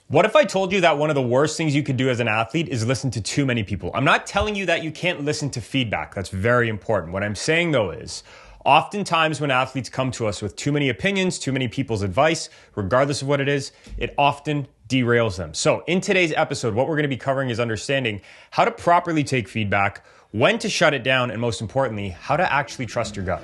What if I told you that one of the worst things you could do as an athlete is listen to too many people? I'm not telling you that you can't listen to feedback. That's very important. What I'm saying though is, oftentimes when athletes come to us with too many opinions, too many people's advice, regardless of what it is, it often derails them. So in today's episode, what we're going to be covering is understanding how to properly take feedback, when to shut it down, and most importantly, how to actually trust your gut.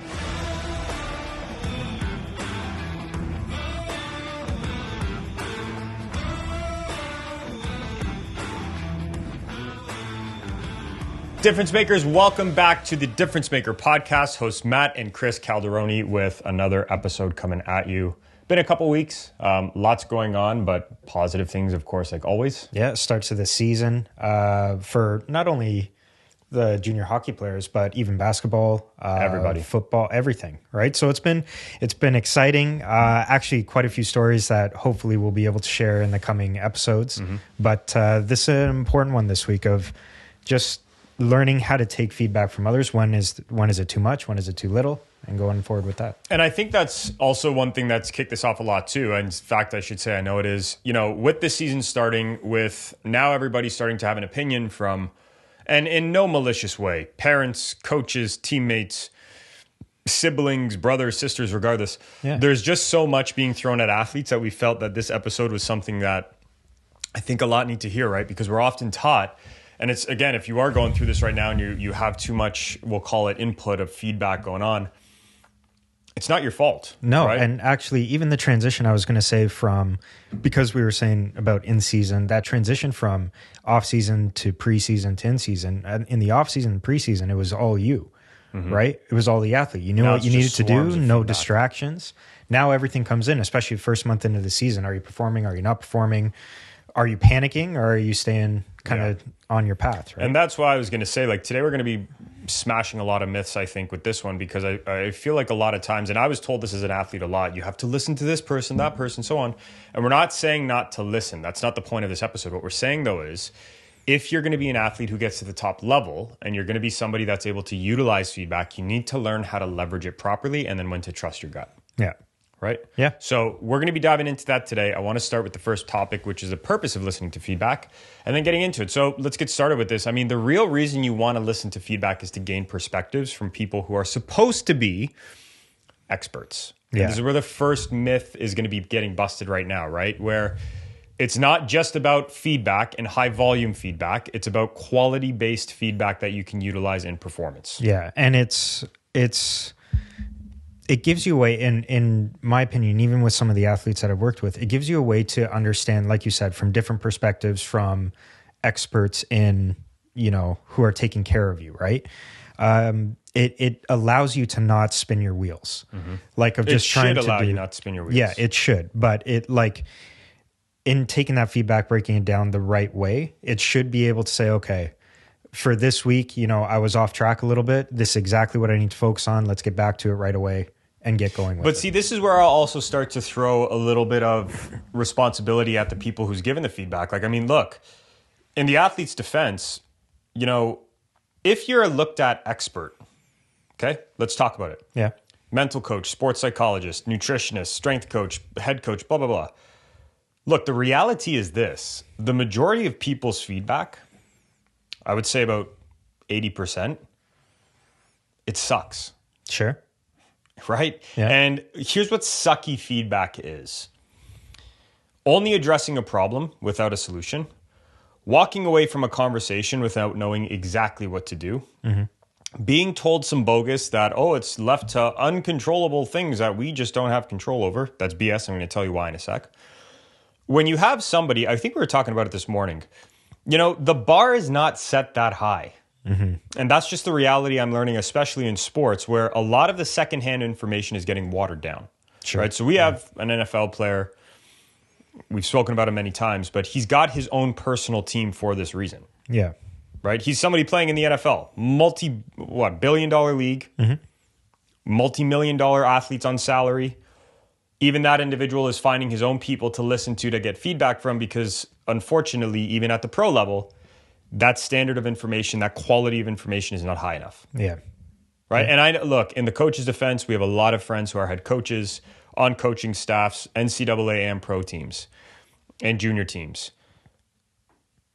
Difference Makers, welcome back to the Difference Maker podcast. Hosts Matt and Chris Calderoni with another episode coming at you. Been a couple weeks, lots going on, but positive things, of course, like always. Yeah, it starts of the season for not only the junior hockey players, but even basketball, everybody, football, everything, right? So it's been exciting. Actually, quite a few stories that hopefully we'll be able to share in the coming episodes. Mm-hmm. But this is an important one this week of just learning how to take feedback from others. When is it too much? When is it too little? And going forward with that. And I think that's also one thing that's kicked this off a lot too. And in fact, I should say, I know it is, with this season starting, with now everybody starting to have an opinion from, and in no malicious way, parents, coaches, teammates, siblings, brothers, sisters, regardless. Yeah. There's just so much being thrown at athletes that we felt that this episode was something that I think a lot need to hear, right? Because we're often taught, and it's, again, if you are going through this right now and you have too much, we'll call it input of feedback going on, it's not your fault. No, right? And actually, even the transition I was going to say from, because we were saying about in-season, that transition from off-season to preseason to in-season, in the off-season and preseason, it was all you, right? It was all the athlete. You knew what you needed to do, no distractions. Now everything comes in, especially the first month into the season. Are you performing? Are you not performing? Are you panicking, or are you staying kind of on your path, right? And that's why I was going to say, like, today we're going to be smashing a lot of myths, I think, with this one, because I feel like a lot of times, and I was told this as an athlete a lot, you have to listen to this person, that person, so on. And we're not saying not to listen. That's not the point of this episode. What we're saying, though, is if you're going to be an athlete who gets to the top level and you're going to be somebody that's able to utilize feedback, you need to learn how to leverage it properly and then when to trust your gut. Yeah. Right? Yeah. So we're going to be diving into that today. I want to start with the first topic, which is the purpose of listening to feedback, and then getting into it. So let's get started with this. I mean, the real reason you want to listen to feedback is to gain perspectives from people who are supposed to be experts. Yeah. This is where the first myth is going to be getting busted right now, right? Where it's not just about feedback and high volume feedback. It's about quality-based feedback that you can utilize in performance. Yeah. And it gives you a way, in my opinion, even with some of the athletes that I've worked with, it gives you a way to understand, like you said, from different perspectives, from experts in, who are taking care of you, right? It allows you to not spin your wheels. Mm-hmm. Like of just trying to allow you not to spin your wheels. Yeah, it should. But in taking that feedback, breaking it down the right way, it should be able to say, okay, for this week, I was off track a little bit. This is exactly what I need to focus on. Let's get back to it right away and get going with it. But see, this is where I'll also start to throw a little bit of responsibility at the people who's given the feedback. Like, I mean, look, in the athlete's defense, if you're a looked at expert, okay, let's talk about it. Yeah. Mental coach, sports psychologist, nutritionist, strength coach, head coach, blah, blah, blah. Look, the reality is this. The majority of people's feedback, I would say about 80%, it sucks. Sure. Right? Yeah. And here's what sucky feedback is. Only addressing a problem without a solution, walking away from a conversation without knowing exactly what to do, being told some bogus that, it's left to uncontrollable things that we just don't have control over. That's BS. I'm going to tell you why in a sec. When you have somebody, I think we were talking about it this morning, the bar is not set that high. Mm-hmm. And that's just the reality I'm learning, especially in sports, where a lot of the secondhand information is getting watered down. Sure. Right? So we have an NFL player. We've spoken about him many times, but he's got his own personal team for this reason. Yeah. Right? He's somebody playing in the NFL, multi-billion-dollar league, multi-million-dollar athletes on salary. Even that individual is finding his own people to listen to get feedback from, because unfortunately, even at the pro level, that standard of information, that quality of information is not high enough. Yeah. Right. Yeah. And look, in the coach's defense, we have a lot of friends who are head coaches on coaching staffs, NCAA and pro teams. and junior teams.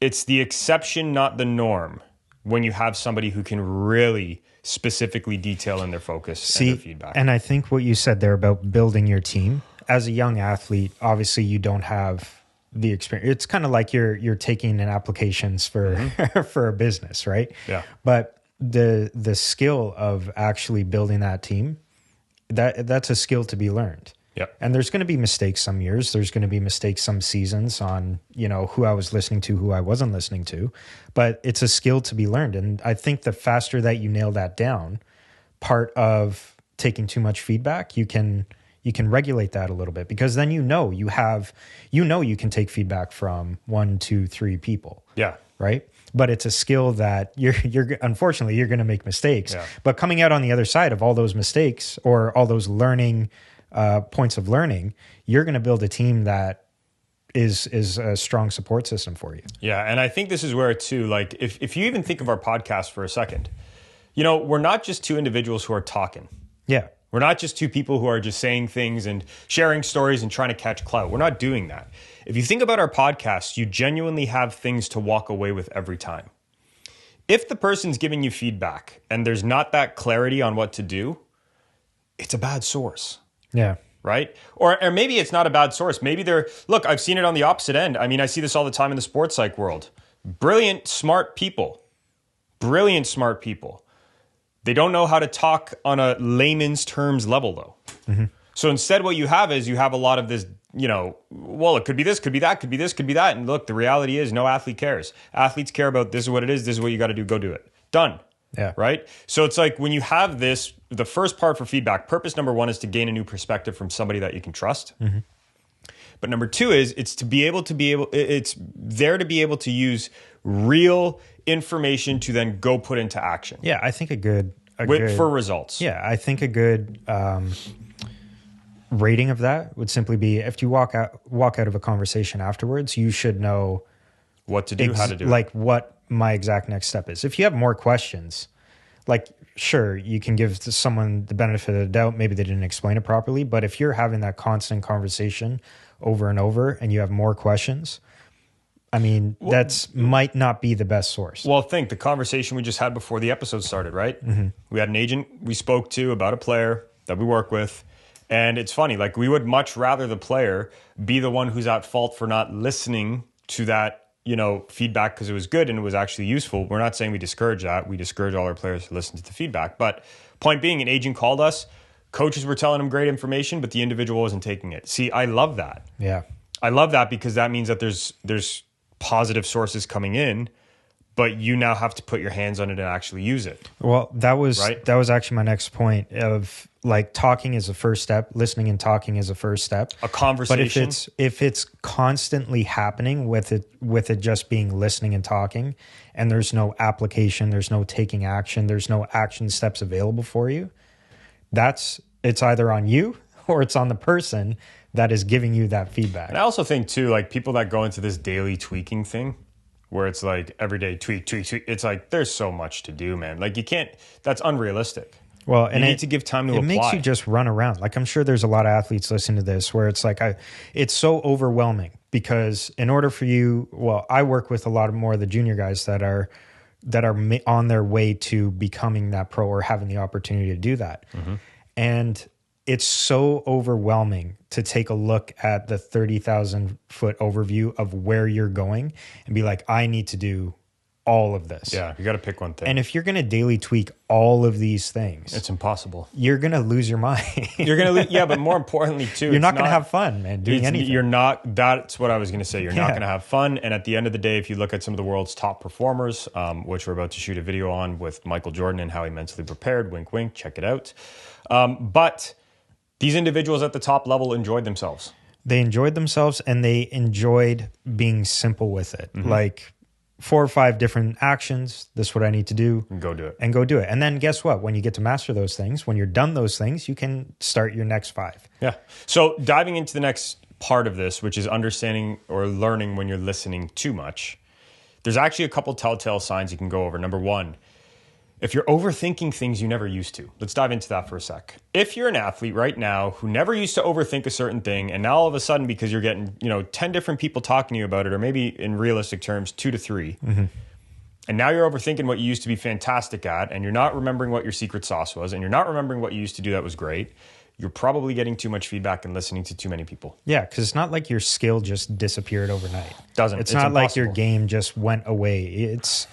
It's the exception, not the norm, when you have somebody who can really specifically detail in their focus and their feedback. And I think what you said there about building your team, as a young athlete, obviously you don't have the experience. It's kind of like you're taking in applications for for a business, right? Yeah. But the skill of actually building that team, that's a skill to be learned. Yeah. And there's going to be mistakes some years. There's going to be mistakes some seasons on, who I was listening to, who I wasn't listening to. But it's a skill to be learned. And I think the faster that you nail that down, part of taking too much feedback, you can regulate that a little bit, because then you can take feedback from 1, 2, 3 people. Yeah. Right. But it's a skill that unfortunately you're going to make mistakes. Yeah. But coming out on the other side of all those mistakes or all those learning points of learning, you're going to build a team that is a strong support system for you. Yeah, and I think this is where too, like if you even think of our podcast for a second, we're not just two individuals who are talking. Yeah. We're not just two people who are just saying things and sharing stories and trying to catch clout. We're not doing that. If you think about our podcast, you genuinely have things to walk away with every time. If the person's giving you feedback and there's not that clarity on what to do, it's a bad source. Yeah. Right? Or maybe it's not a bad source. Maybe look, I've seen it on the opposite end. I mean, I see this all the time in the sports psych world. Brilliant, smart people. They don't know how to talk on a layman's terms level, though. Mm-hmm. So instead, what you have is a lot of this, it could be this, could be that, could be this, could be that. And look, the reality is no athlete cares. Athletes care about this is what it is. This is what you got to do. Go do it. Done. Yeah. Right. So it's like when you have this, the first part for feedback, purpose number 1 is to gain a new perspective from somebody that you can trust. Mm-hmm. But number 2 is it's there to be able to use real information to then go put into action. Yeah. I think for results. Yeah. I think a good rating of that would simply be, if you walk out of a conversation afterwards, you should know what to do, how to do like what my exact next step is. If you have more questions, like, sure, you can give someone the benefit of the doubt. Maybe they didn't explain it properly. But if you're having that constant conversation over and over and you have more questions, I mean, might not be the best source. Well, think the conversation we just had before the episode started, right? Mm-hmm. We had an agent we spoke to about a player that we work with. And it's funny, like we would much rather the player be the one who's at fault for not listening to that feedback because it was good and it was actually useful. We're not saying we discourage that. We discourage all our players to listen to the feedback. But point being, an agent called us. Coaches were telling him great information, but the individual wasn't taking it. See, I love that. Yeah. I love that because that means that there's positive sources coming in, but you now have to put your hands on it and actually use it. Well, that was actually my next point of, like, talking is the first step, listening and talking is the first step. A conversation. But if it's constantly happening with it just being listening and talking, and there's no application, there's no taking action, there's no action steps available for you, it's either on you or it's on the person that is giving you that feedback. And I also think too, like, people that go into this daily tweaking thing, where it's like every day tweak. It's like, there's so much to do, man. Like, you can't, that's unrealistic. Well, and you need to give time to apply. It makes you just run around. Like, I'm sure there's a lot of athletes listening to this where it's like, it's so overwhelming because in order for you, I work with a lot more of the junior guys that are on their way to becoming that pro or having the opportunity to do that. Mm-hmm. And it's so overwhelming to take a look at the 30,000 foot overview of where you're going and be like, I need to do all of this. Yeah, you got to pick one thing. And if you're going to daily tweak all of these things, it's impossible. You're going to lose your mind. You're going to, yeah, but more importantly too, you're not going to have fun, man, doing anything. You're not, that's what I was going to say. You're not going to have fun. And at the end of the day, if you look at some of the world's top performers, which we're about to shoot a video on with Michael Jordan and how he mentally prepared, wink, wink, check it out. But these individuals at the top level enjoyed themselves. They enjoyed themselves and they enjoyed being simple with it. Mm-hmm. Like 4 or 5 different actions. This is what I need to do. And go do it. And go do it. And then guess what? When you get to master those things, when you're done those things, you can start your next 5. Yeah. So diving into the next part of this, which is understanding or learning when you're listening too much, there's actually a couple telltale signs you can go over. Number 1, If you're overthinking things you never used to, let's dive into that for a sec. If you're an athlete right now who never used to overthink a certain thing, and now all of a sudden, because you're getting, 10 different people talking to you about it, or maybe in realistic terms, 2 to 3, and now you're overthinking what you used to be fantastic at, and you're not remembering what your secret sauce was, and you're not remembering what you used to do that was great, you're probably getting too much feedback and listening to too many people. Yeah, because it's not like your skill just disappeared overnight. It's not impossible. like your game just went away. It's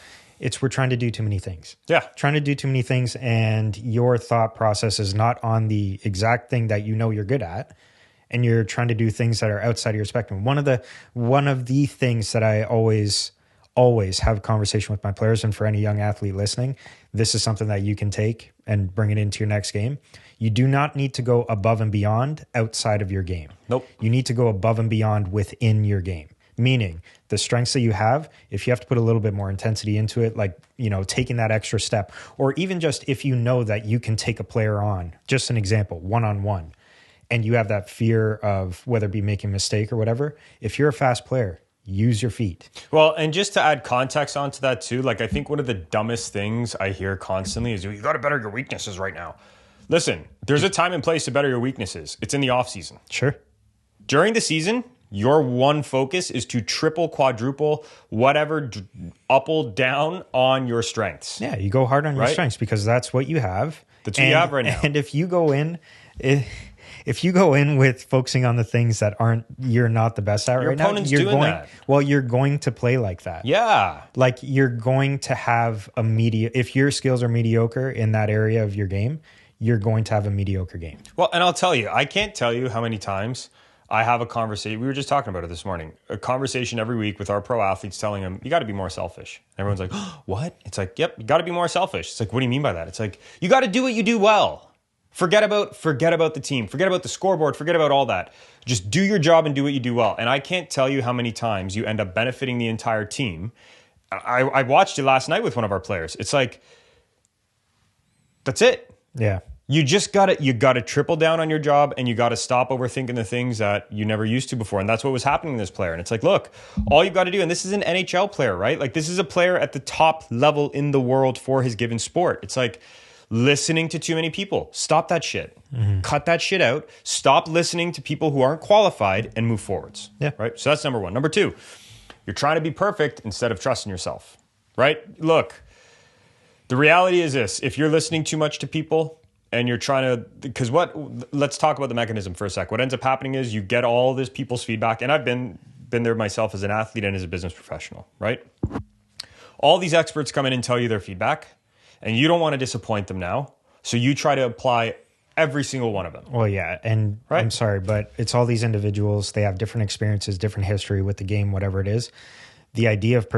we're trying to do too many things. Yeah. Trying to do too many things, and your thought process is not on the exact thing that you know you're good at, and you're trying to do things that are outside of your spectrum. One of the things that I always have a conversation with my players, and for any young athlete listening, this is something that you can take and bring it into your next game. You do not need to go above and beyond outside of your game. Nope. You need to go above and beyond within your game. Meaning the strengths that you have, if you have to put a little bit more intensity into it, like, taking that extra step, or even just if you know that you can take a player on, just an example, one-on-one, and you have that fear of whether it be making a mistake or whatever, if you're a fast player, use your feet. Well, and just to add context onto that too, like I think one of the dumbest things I hear constantly is you got to better your weaknesses right now. Listen, there's a time and place to better your weaknesses. It's in the off season. Sure. During the season, your one focus is to triple, quadruple, whatever, up or down on your strengths. Yeah, you go hard on your Right? strengths because that's what you have. That's what you have right now. And if you go in, if you go in with focusing on the things that you're not the best at Your right now, opponent's doing that. Well, you're going to play like that. Yeah. Like you're going to have if your skills are mediocre in that area of your game, you're going to have a mediocre game. Well, and I'll tell you, I can't tell you how many times I have a conversation. We were just talking about it this morning. A conversation every week with our pro athletes telling them, you got to be more selfish. And everyone's like, oh, what? It's like, yep, you got to be more selfish. It's like, what do you mean by that? It's like, you got to do what you do well. Forget about the team. Forget about the scoreboard. Forget about all that. Just do your job and do what you do well. And I can't tell you how many times you end up benefiting the entire team. I watched it last night with one of our players. It's like, that's it. Yeah. You just gotta triple down on your job, and you gotta stop overthinking the things that you never used to before. And that's what was happening to this player. And it's like, look, all you gotta do, and this is an NHL player, right? Like this is a player at the top level in the world for his given sport. It's like listening to too many people. Stop that shit. Mm-hmm. Cut that shit out. Stop listening to people who aren't qualified and move forwards. Yeah. Right? So that's number one. Number two, you're trying to be perfect instead of trusting yourself. Right? Look, the reality is this. If you're listening too much to people, and you're trying to, let's talk about the mechanism for a sec. What ends up happening is you get all this people's feedback, and I've been there myself as an athlete and as a business professional, right? All these experts come in and tell you their feedback, and you don't want to disappoint them now, so you try to apply every single one of them. Well, yeah, and right? I'm sorry, but it's all these individuals. They have different experiences, different history with the game, whatever it is. The idea of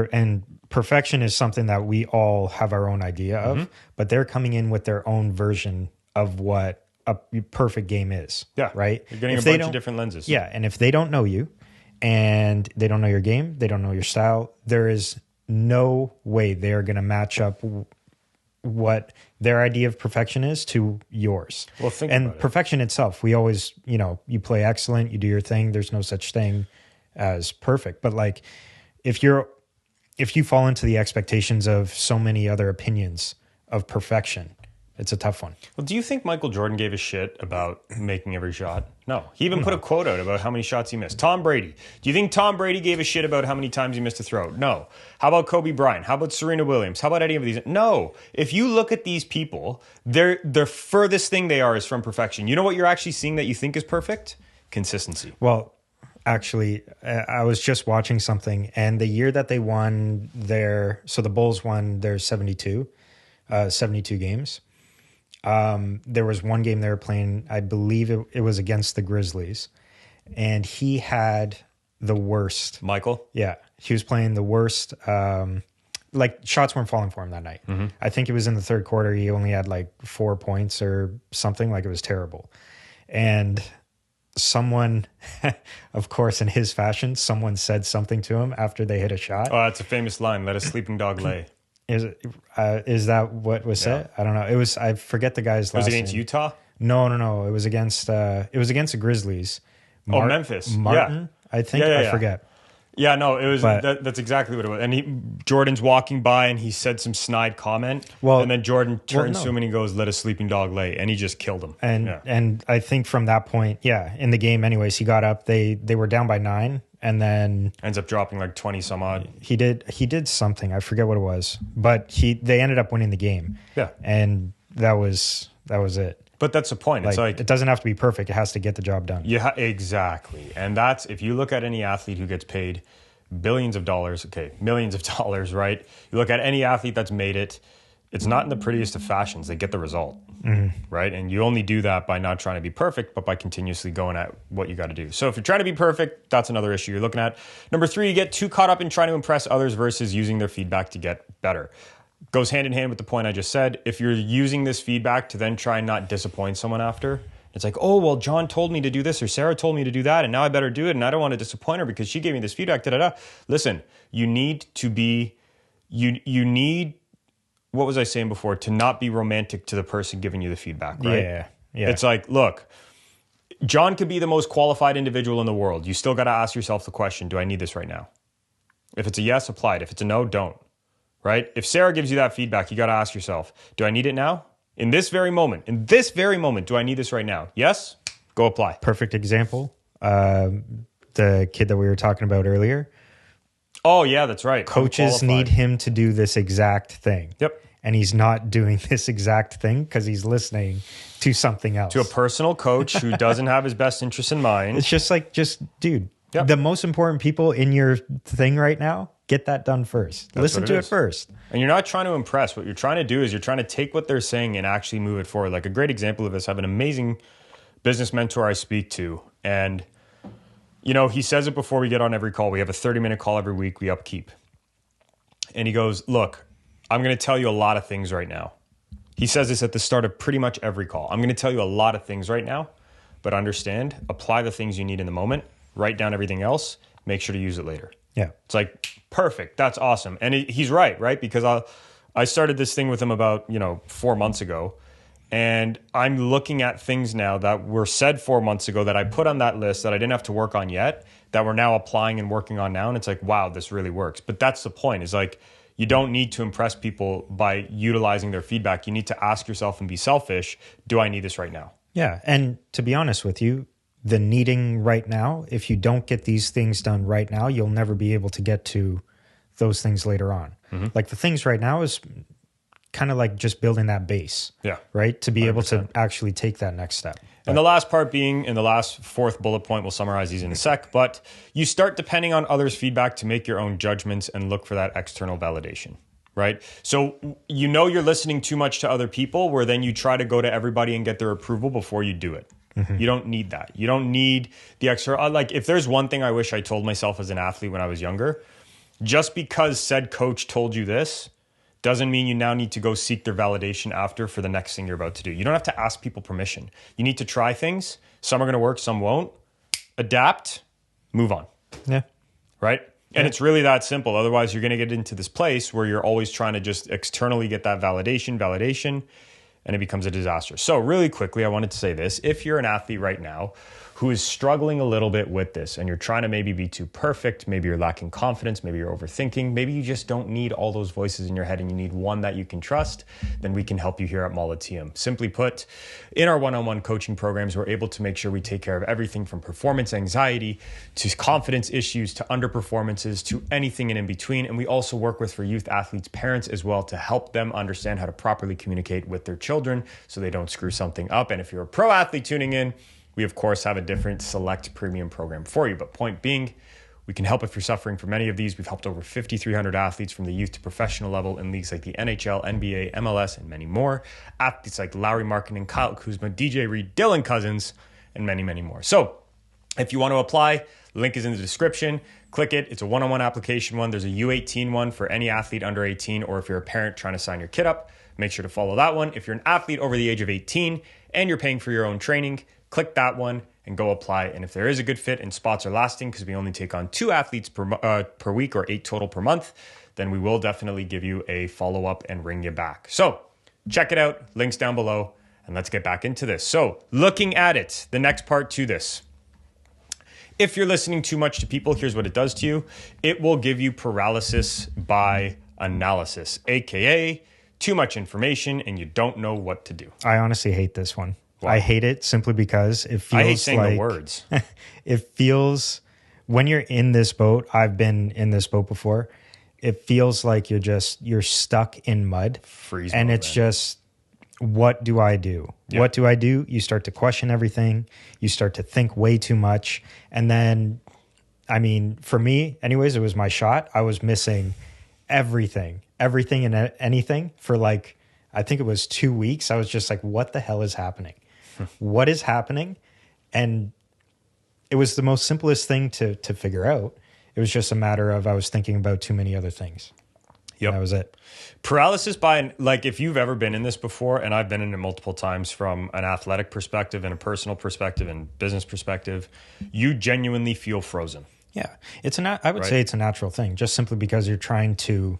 perfection is something that we all have our own idea of, but they're coming in with their own version of what a perfect game is. Yeah. Right? You're getting a bunch of different lenses. Yeah. And if they don't know you and they don't know your game, they don't know your style, there is no way they're going to match up what their idea of perfection is to yours. Well, think and about perfection itself, we always, you play excellent, you do your thing. There's no such thing as perfect. But like, if you fall into the expectations of so many other opinions of perfection, it's a tough one. Well, do you think Michael Jordan gave a shit about making every shot? No. He even put a quote out about how many shots he missed. Tom Brady. Do you think Tom Brady gave a shit about how many times he missed a throw? No. How about Kobe Bryant? How about Serena Williams? How about any of these? No. If you look at these people, the furthest thing they are is from perfection. You know what you're actually seeing that you think is perfect? Consistency. Well, actually, I was just watching something, and the year that they won the Bulls won their 72 games. There was one game they were playing, I believe it was against the Grizzlies, and he had the worst. Michael? Yeah. He was playing the worst. Like shots weren't falling for him that night. Mm-hmm. I think it was in the third quarter. He only had like 4 points or something. Like it was terrible. And someone, of course, in his fashion, someone said something to him after they hit a shot. Oh, that's a famous line. Let a sleeping dog lay. Is that what was said? I don't know. It was. I forget the guy's last name. Was it against Utah? No. It was against the Grizzlies. Memphis. Martin, yeah. I think. Yeah. I forget. Yeah, no, it was But- that's exactly what it was. And Jordan's walking by and he said some snide comment. Well- and then Jordan turns no. to him and he goes, "Let a sleeping dog lay," and he just killed him. And I think from that point, in the game anyways, he got up. They were down by 9, and then Ends up dropping like 20 some odd. he did something. I forget what it was, but they ended up winning the game. Yeah. And that was it. But that's the point. It's like it doesn't have to be perfect. It has to get the job done. exactly. And that's, if you look at any athlete who gets paid billions of dollars, millions of dollars, right? You look at any athlete that's made it, it's not in the prettiest of fashions. They get the result, right? And you only do that by not trying to be perfect, but by continuously going at what you got to do. So if you're trying to be perfect, that's another issue you're looking at. Number 3, you get too caught up in trying to impress others versus using their feedback to get better. Goes hand in hand with the point I just said. If you're using this feedback to then try and not disappoint someone after, it's like, oh, well, John told me to do this or Sarah told me to do that, and now I better do it, and I don't want to disappoint her because she gave me this feedback, da-da-da. Listen, you need to be, you need, what was I saying before? To not be romantic to the person giving you the feedback, right? Yeah. It's like, look, John could be the most qualified individual in the world. You still got to ask yourself the question, do I need this right now? If it's a yes, apply it. If it's a no, don't. Right? If Sarah gives you that feedback, you got to ask yourself, do I need it now? In this very moment, do I need this right now? Yes? Go apply. Perfect example. The kid that we were talking about earlier. Oh, yeah, that's right. Coaches need him to do this exact thing. Yep. And he's not doing this exact thing because he's listening to something else. To a personal coach who doesn't have his best interest in mind. It's just dude, Yep. the most important people in your thing right now, get that done first. Listen to it first. And you're not trying to impress. What you're trying to do is you're trying to take what they're saying and actually move it forward. Like a great example of this, I have an amazing business mentor I speak to. And, you know, he says it before we get on every call. We have a 30-minute call every week. We upkeep. And he goes, look, I'm going to tell you a lot of things right now. He says this at the start of pretty much every call. I'm going to tell you a lot of things right now, but understand, apply the things you need in the moment, write down everything else, make sure to use it later. Yeah. It's like, perfect. That's awesome. And he's right? Because I started this thing with him about, 4 months ago. And I'm looking at things now that were said 4 months ago that I put on that list that I didn't have to work on yet, that we're now applying and working on now. And it's like, wow, this really works. But that's the point, is like, you don't need to impress people by utilizing their feedback. You need to ask yourself and be selfish. Do I need this right now? Yeah. And to be honest with you, the needing right now, if you don't get these things done right now, you'll never be able to get to those things later on. Mm-hmm. Like the things right now is kind of like just building that base. Yeah. Right? To be 100%. able to actually take that next step. And the last part being, in the last 4th bullet point, we'll summarize these in a sec, but you start depending on others' feedback to make your own judgments and look for that external validation, right? So you're listening too much to other people, where then you try to go to everybody and get their approval before you do it. Mm-hmm. You don't need that. You don't need the extra. Like, if there's one thing I wish I told myself as an athlete when I was younger, just because said coach told you this doesn't mean you now need to go seek their validation after for the next thing you're about to do. You don't have to ask people permission. You need to try things. Some are going to work, some won't. Adapt, move on. Yeah. Right? And it's really that simple. Otherwise, you're going to get into this place where you're always trying to just externally get that validation, and it becomes a disaster. So really quickly, I wanted to say this. If you're an athlete right now who is struggling a little bit with this, and you're trying to maybe be too perfect, maybe you're lacking confidence, maybe you're overthinking, maybe you just don't need all those voices in your head and you need one that you can trust, then we can help you here at Molliteum. Simply put, in our one-on-one coaching programs, we're able to make sure we take care of everything from performance anxiety to confidence issues to underperformances to anything in between. And we also work with, for youth athletes, parents as well, to help them understand how to properly communicate with their children so they don't screw something up. And if you're a pro athlete tuning in, we, of course, have a different select premium program for you. But point being, we can help if you're suffering from any of these. We've helped over 5,300 athletes from the youth to professional level in leagues like the NHL, NBA, MLS, and many more. Athletes like Larry Markkinen, Kyle Kuzma, DJ Reed, Dylan Cousins, and many, many more. So if you want to apply, link is in the description. Click it. It's a one-on-one application one. There's a U18 one for any athlete under 18, or if you're a parent trying to sign your kid up, make sure to follow that one. If you're an athlete over the age of 18 and you're paying for your own training, click that one and go apply. And if there is a good fit and spots are lasting, because we only take on 2 athletes per week or 8 total per month, then we will definitely give you a follow-up and ring you back. So check it out. Links down below. And let's get back into this. So looking at it, the next part to this. If you're listening too much to people, here's what it does to you. It will give you paralysis by analysis, aka too much information and you don't know what to do. I honestly hate this one. Why? I hate it simply because it feels I hate saying like the words. it feels when you're in this boat, I've been in this boat before. It feels like you're stuck in mud. Freeze and mode, it's man. just, what do I do? Yep. What do I do? You start to question everything. You start to think way too much. And then, I mean, for me, anyways, it was my shot. I was missing everything and anything for like, I think it was 2 weeks. I was just like, what the hell is happening? What is happening? And it was the most simplest thing to figure out. It was just a matter of I was thinking about too many other things. Yep. That was it. Paralysis by, like, if you've ever been in this before, and I've been in it multiple times from an athletic perspective and a personal perspective and business perspective, you genuinely feel frozen. Yeah. I would say it's a natural thing, just simply because you're trying to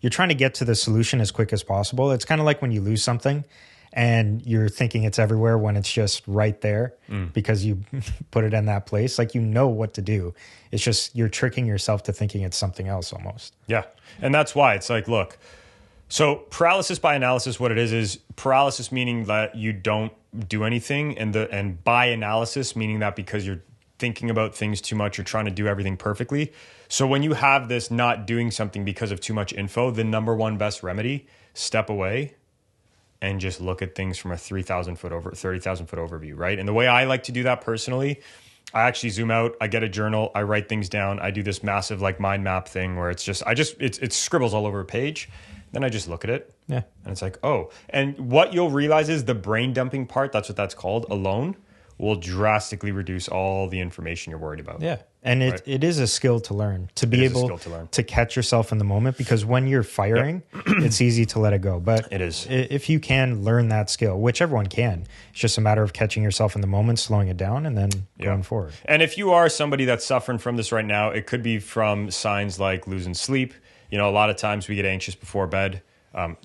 get to the solution as quick as possible. It's kind of like when you lose something and you're thinking it's everywhere when it's just right there because you put it in that place. Like, you know what to do. It's just you're tricking yourself to thinking it's something else almost. Yeah. And that's why it's like, look, so paralysis by analysis, what it is paralysis meaning that you don't do anything, and by analysis meaning that because you're thinking about things too much, you're trying to do everything perfectly. So when you have this not doing something because of too much info, the number one best remedy, step away and just look at things from a 30,000 foot overview, right? And the way I like to do that personally, I actually zoom out, I get a journal, I write things down, I do this massive like mind map thing where it's scribbles all over a page. Then I just look at it. Yeah. And it's like, oh. And what you'll realize is the brain dumping part, that's what that's called, alone, will drastically reduce all the information you're worried about. Yeah. And it is a skill to learn, to be able to catch yourself in the moment, because when you're firing, it's easy to let it go. But it is. If you can learn that skill, which everyone can, it's just a matter of catching yourself in the moment, slowing it down, and then going forward. And if you are somebody that's suffering from this right now, it could be from signs like losing sleep. You know, a lot of times we get anxious before bed.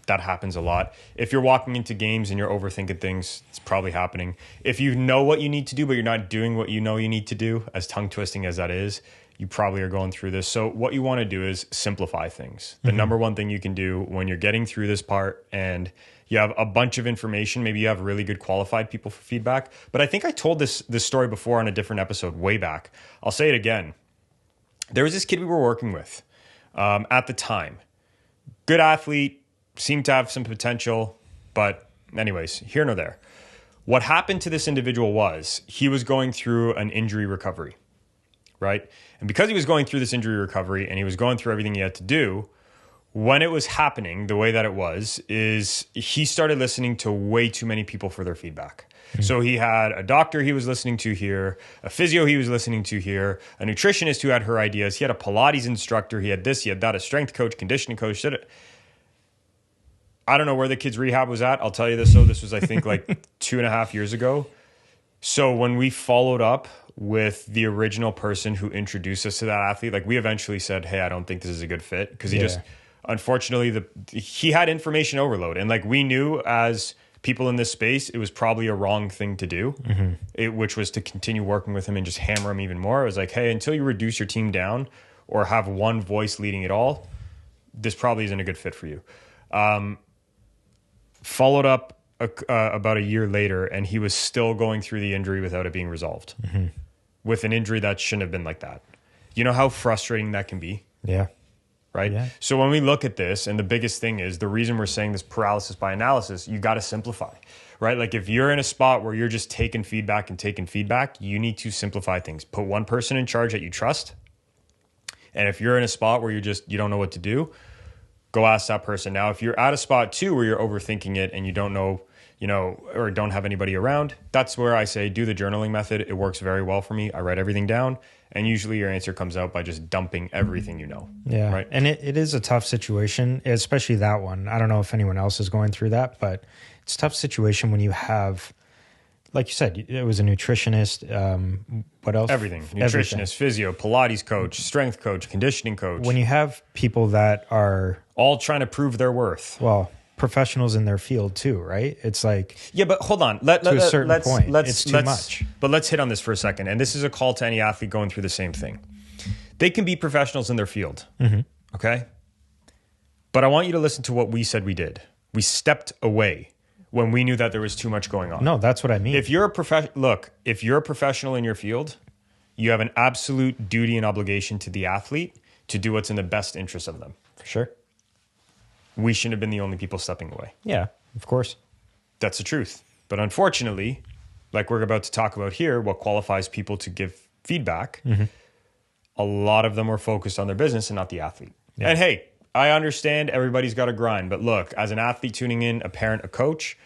That happens a lot. If you're walking into games and you're overthinking things, it's probably happening. If you know what you need to do, but you're not doing what you know you need to do, as tongue twisting as that is, you probably are going through this. So what you want to do is simplify things. The number one thing you can do when you're getting through this part and you have a bunch of information, maybe you have really good qualified people for feedback. But I think I told this story before on a different episode way back. I'll say it again. There was this kid we were working with at the time. Good athlete, seemed to have some potential, but anyways, here nor there. What happened to this individual was he was going through an injury recovery, right? And because he was going through this injury recovery and he was going through everything he had to do, when it was happening, the way that it was, is he started listening to way too many people for their feedback. So he had a doctor he was listening to here, a physio he was listening to here, a nutritionist who had her ideas. He had a Pilates instructor. He had this, he had that, a strength coach, conditioning coach. I don't know where the kid's rehab was at. I'll tell you this. So this was, I think, like 2.5 years ago. So when we followed up with the original person who introduced us to that athlete, like, we eventually said, hey, I don't think this is a good fit, because he just, unfortunately, he had information overload. And like, we knew as people in this space, it was probably a wrong thing to do, which was to continue working with him and just hammer him even more. It was like, hey, until you reduce your team down or have one voice leading it all, this probably isn't a good fit for you. Followed up about a year later, and he was still going through the injury without it being resolved, with an injury that shouldn't have been like that. You know how frustrating that can be? Yeah. Right? Yeah. So when we look at this, and the biggest thing is, the reason we're saying this paralysis by analysis, you got to simplify, right? Like, if you're in a spot where you're just taking feedback, you need to simplify things. Put one person in charge that you trust. And if you're in a spot where you don't know what to do, go ask that person. Now, if you're at a spot too where you're overthinking it and you don't know, or don't have anybody around, that's where I say do the journaling method. It works very well for me. I write everything down, and usually your answer comes out by just dumping everything you know. Yeah. Right. And it is a tough situation, especially that one. I don't know if anyone else is going through that, but it's a tough situation when you have, like you said, it was a nutritionist. What else? Everything. Nutritionist, physio, Pilates coach, strength coach, conditioning coach. When you have people that are all trying to prove their worth. Well, professionals in their field too, right? It's like, yeah, but hold on. To a certain point, it's too much. But let's hit on this for a second. And this is a call to any athlete going through the same thing. They can be professionals in their field. Okay. But I want you to listen to what we said we did. We stepped away when we knew that there was too much going on. No, that's what I mean. If you're a professional in your field, you have an absolute duty and obligation to the athlete to do what's in the best interest of them. For sure. We shouldn't have been the only people stepping away. Yeah, of course. That's the truth. But unfortunately, like we're about to talk about here, what qualifies people to give feedback, a lot of them are focused on their business and not the athlete. Yeah. And hey, I understand everybody's got to grind, but look, as an athlete tuning in, a parent, a coach,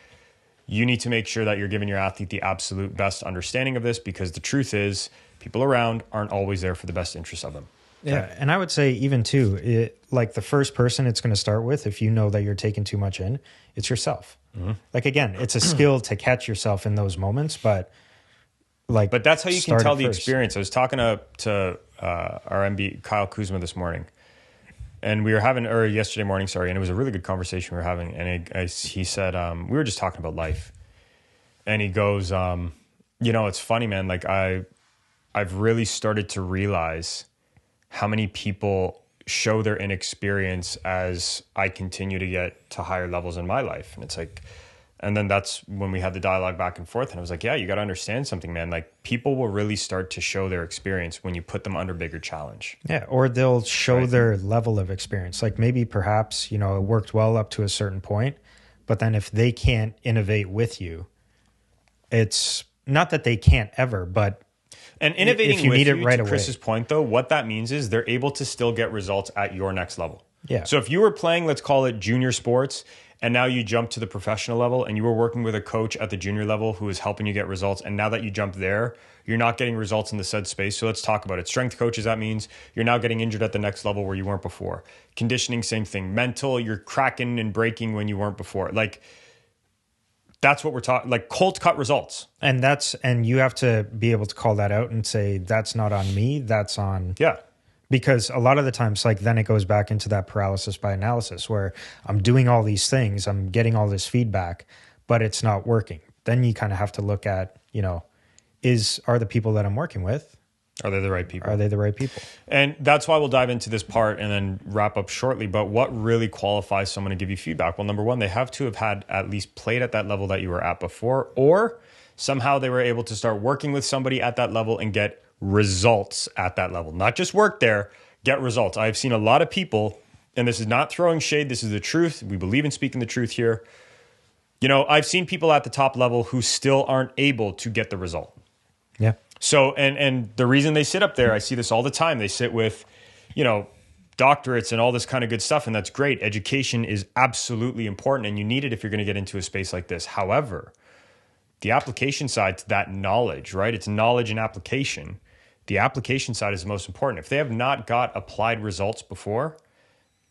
you need to make sure that you're giving your athlete the absolute best understanding of this, because the truth is people around aren't always there for the best interest of them. Okay? Yeah. And I would say even too, like the first person it's going to start with, if you know that you're taking too much in, it's yourself. Like, again, it's a skill to catch yourself in those moments, but that's how you can tell the first. experience. I was talking to our MB, Kyle Kuzma, this morning. And we were having, or yesterday morning, sorry, and it was a really good conversation we were having. And he said, we were just talking about life. And he goes, it's funny, man. Like I've really started to realize how many people show their inexperience as I continue to get to higher levels in my life. And it's like, and then that's when we had the dialogue back and forth. And I was like, yeah, you got to understand something, man. Like people will really start to show their experience when you put them under bigger challenge. Yeah. Or they'll show their level of experience. Like maybe perhaps, it worked well up to a certain point, but then if they can't innovate with you, it's not that they can't ever, but and innovating if you with need you, it right to away. Chris's point though, what that means is they're able to still get results at your next level. Yeah. So if you were playing, let's call it junior sports, and now you jump to the professional level and you were working with a coach at the junior level who is helping you get results. And now that you jump there, you're not getting results in the said space. So let's talk about it. Strength coaches, that means you're now getting injured at the next level where you weren't before. Conditioning, same thing. Mental, you're cracking and breaking when you weren't before. Like that's what we're talking, like cold cut results. And you have to be able to call that out and say, that's not on me, that's on. Yeah. Because a lot of the times, like then it goes back into that paralysis by analysis where I'm doing all these things, I'm getting all this feedback, but it's not working. Then you kind of have to look at, are the people that I'm working with, are they the right people? Are they the right people? And that's why we'll dive into this part and then wrap up shortly. But what really qualifies someone to give you feedback? Well, number one, they have to have had at least played at that level that you were at before, or somehow they were able to start working with somebody at that level and get results at that level. Not just work there, get results. I've seen a lot of people, and this is not throwing shade, this is the truth. We believe in speaking the truth here. I've seen people at the top level who still aren't able to get the result. Yeah. So, and the reason they sit up there, I see this all the time. They sit with, doctorates and all this kind of good stuff. And that's great. Education is absolutely important and you need it if you're going to get into a space like this. However, the application side to that knowledge, right? It's knowledge and application. The application side is the most important. If they have not got applied results before,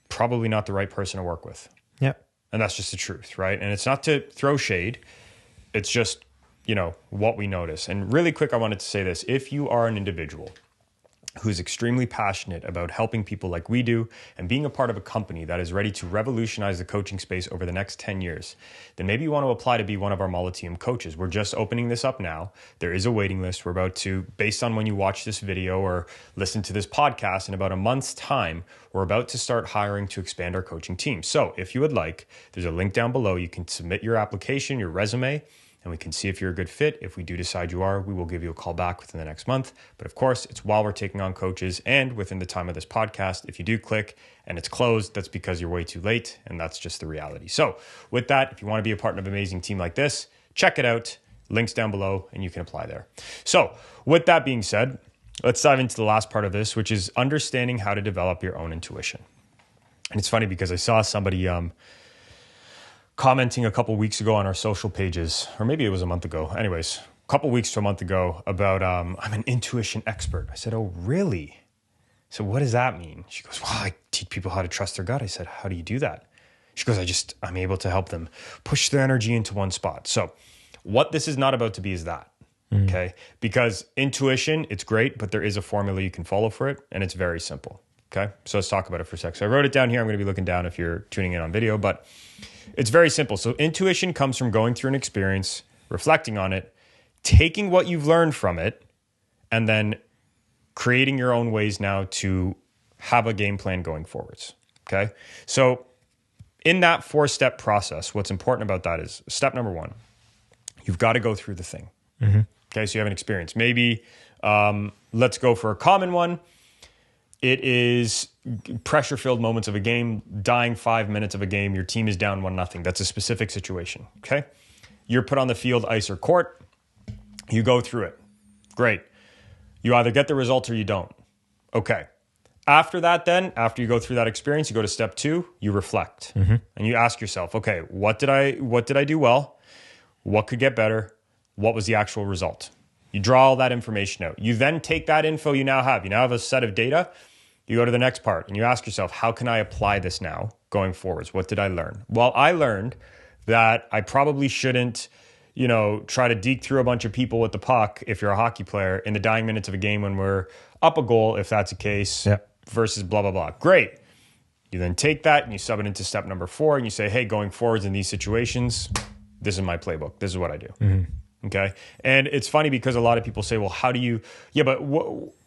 probably not the right person to work with. Yeah. And that's just the truth, right? And it's not to throw shade. It's just, what we notice. And really quick, I wanted to say this. If you are an individual who's extremely passionate about helping people like we do and being a part of a company that is ready to revolutionize the coaching space over the next 10 years, then maybe you want to apply to be one of our Molliteum coaches. We're just opening this up now. There is a waiting list. We're about to, based on when you watch this video or listen to this podcast, in about a month's time, we're about to start hiring to expand our coaching team. So if you would like, there's a link down below. You can submit your application, your resume, and we can see if you're a good fit. If we do decide you are, we will give you a call back within the next month. But of course, it's while we're taking on coaches and within the time of this podcast. If you do click and it's closed, that's because you're way too late, and that's just the reality. So with that, if you want to be a part of an amazing team like this, check it out. Links down below, and you can apply there. So with that being said, let's dive into the last part of this, which is understanding how to develop your own intuition. And it's funny because I saw somebody commenting a couple weeks ago on our social pages, or maybe it was a month ago. Anyways, a couple weeks to a month ago about I'm an intuition expert. I said, oh, really? So what does that mean? She goes, well, I teach people how to trust their gut. I said, how do you do that? She goes, I'm able to help them push their energy into one spot. So what this is not about to be is that, okay? Because intuition, it's great, but there is a formula you can follow for it, and it's very simple, okay? So let's talk about it for a sec. So I wrote it down here. I'm going to be looking down if you're tuning in on video, but It's very simple. So intuition comes from going through an experience, reflecting on it, taking what you've learned from it, and then creating your own ways now to have a game plan going forwards. Okay. So in that 4-step process, what's important about that is step number 1, you've got to go through the thing. Okay. So you have an experience. Maybe let's go for a common one. It is pressure-filled moments of a game, dying 5 minutes of a game. Your team is down 1-0. That's a specific situation. Okay. You're put on the field, ice or court. You go through it. Great. You either get the result or you don't. Okay. After that, then, after you go through that experience, you go to step 2, you reflect. And you ask yourself, okay, what did I do well? What could get better? What was the actual result? You draw all that information out. You then take that info you now have. You now have a set of data. You go to the next part and you ask yourself, how can I apply this now going forwards? What did I learn? Well, I learned that I probably shouldn't, try to deke through a bunch of people with the puck if you're a hockey player in the dying minutes of a game when we're up a goal, if that's the case, versus blah, blah, blah. Great. You then take that and you sub it into step number 4 and you say, hey, going forwards in these situations, this is my playbook. This is what I do. Okay. And it's funny because a lot of people say, well, how do you, but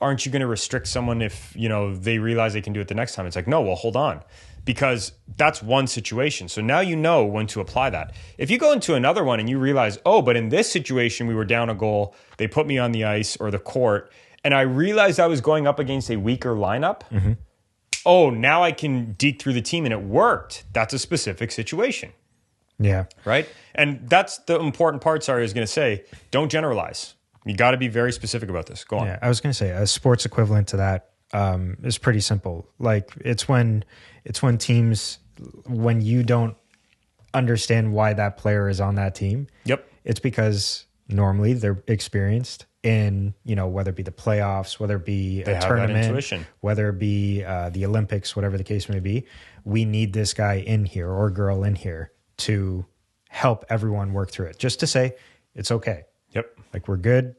aren't you going to restrict someone if, they realize they can do it the next time? It's like, no, well, hold on, because that's one situation. So now you know when to apply that. If you go into another one and you realize, oh, but in this situation, we were down a goal, they put me on the ice or the court, and I realized I was going up against a weaker lineup. Oh, now I can deke through the team and it worked. That's a specific situation. Yeah. Right. And that's the important part. Sorry, I was going to say, don't generalize. You got to be very specific about this. Go on. Yeah. I was going to say a sports equivalent to that is pretty simple. Like it's when teams, when you don't understand why that player is on that team. Yep. It's because normally they're experienced in, whether it be the playoffs, whether it be a tournament, whether it be the Olympics, whatever the case may be. We need this guy in here or girl in here to help everyone work through it. Just to say, it's okay. Yep. Like we're good.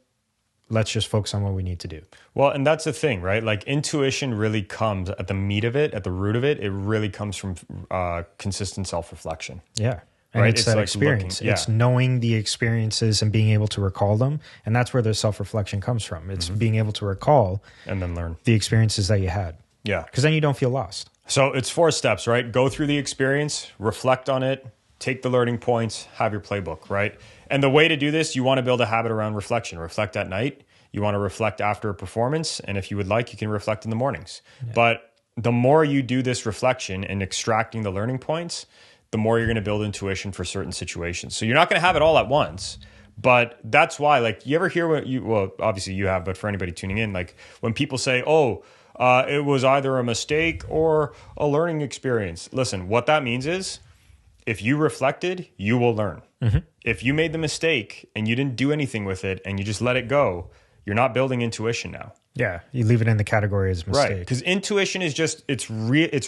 Let's just focus on what we need to do. Well, and that's the thing, right? Like intuition really comes at the meat of it, at the root of it. It really comes from consistent self-reflection. Yeah. And right? it's that experience. It's knowing the experiences and being able to recall them. And that's where the self-reflection comes from. It's being able to recall and then learn the experiences that you had. Yeah. Because then you don't feel lost. So it's 4 steps, right? Go through the experience, reflect on it, take the learning points, have your playbook, right? And the way to do this, you want to build a habit around reflection. Reflect at night. You want to reflect after a performance. And if you would like, you can reflect in the mornings. Yeah. But the more you do this reflection and extracting the learning points, the more you're going to build intuition for certain situations. So you're not going to have it all at once. But that's why, like, you ever hear well, obviously you have, but for anybody tuning in, like when people say, it was either a mistake or a learning experience. Listen, what that means is if you reflected, you will learn. If you made the mistake and you didn't do anything with it and you just let it go, you're not building intuition now. Yeah, you leave it in the category as mistake. Right, because intuition is just, it's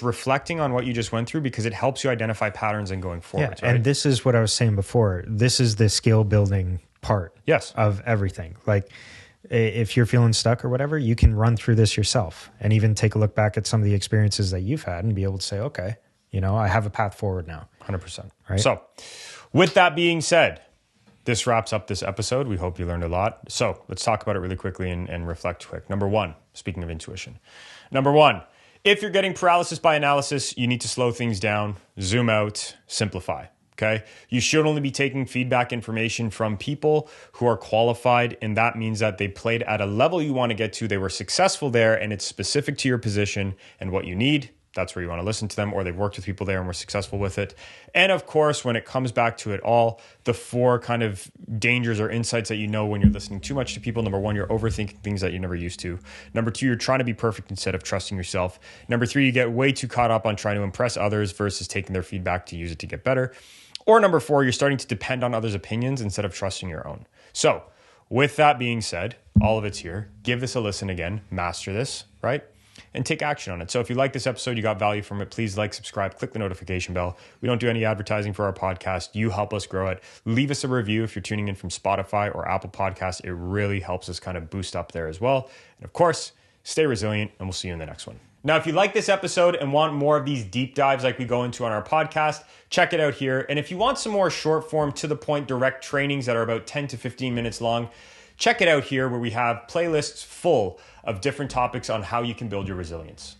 reflecting on what you just went through because it helps you identify patterns and going forward. Yeah, right? And this is what I was saying before. This is the skill building part of everything. Like if you're feeling stuck or whatever, you can run through this yourself and even take a look back at some of the experiences that you've had and be able to say, okay, I have a path forward now. 100%. Right. So with that being said, this wraps up this episode. We hope you learned a lot. So let's talk about it really quickly and reflect quick. Number 1, speaking of intuition. Number 1, if you're getting paralysis by analysis, you need to slow things down, zoom out, simplify. Okay. You should only be taking feedback information from people who are qualified. And that means that they played at a level you want to get to. They were successful there and it's specific to your position and what you need. That's where you want to listen to them, or they've worked with people there and were successful with it. And of course, when it comes back to it all, the 4 kind of dangers or insights that you know when you're listening too much to people. Number 1, you're overthinking things that you never used to. Number 2, you're trying to be perfect instead of trusting yourself. Number 3, you get way too caught up on trying to impress others versus taking their feedback to use it to get better. Or number 4, you're starting to depend on others' opinions instead of trusting your own. So with that being said, all of it's here. Give this a listen again, master this, right? And take action on it. So if you like this episode, you got value from it, please like, subscribe, click the notification bell. We don't do any advertising for our podcast. You help us grow it. Leave us a review if you're tuning in from Spotify or Apple Podcasts. It really helps us kind of boost up there as well. And of course, stay resilient, and we'll see you in the next one. Now, if you like this episode and want more of these deep dives like we go into on our podcast, check it out here. And if you want some more short form, to the point, direct trainings that are about 10 to 15 minutes long, check it out here where we have playlists full of different topics on how you can build your resilience.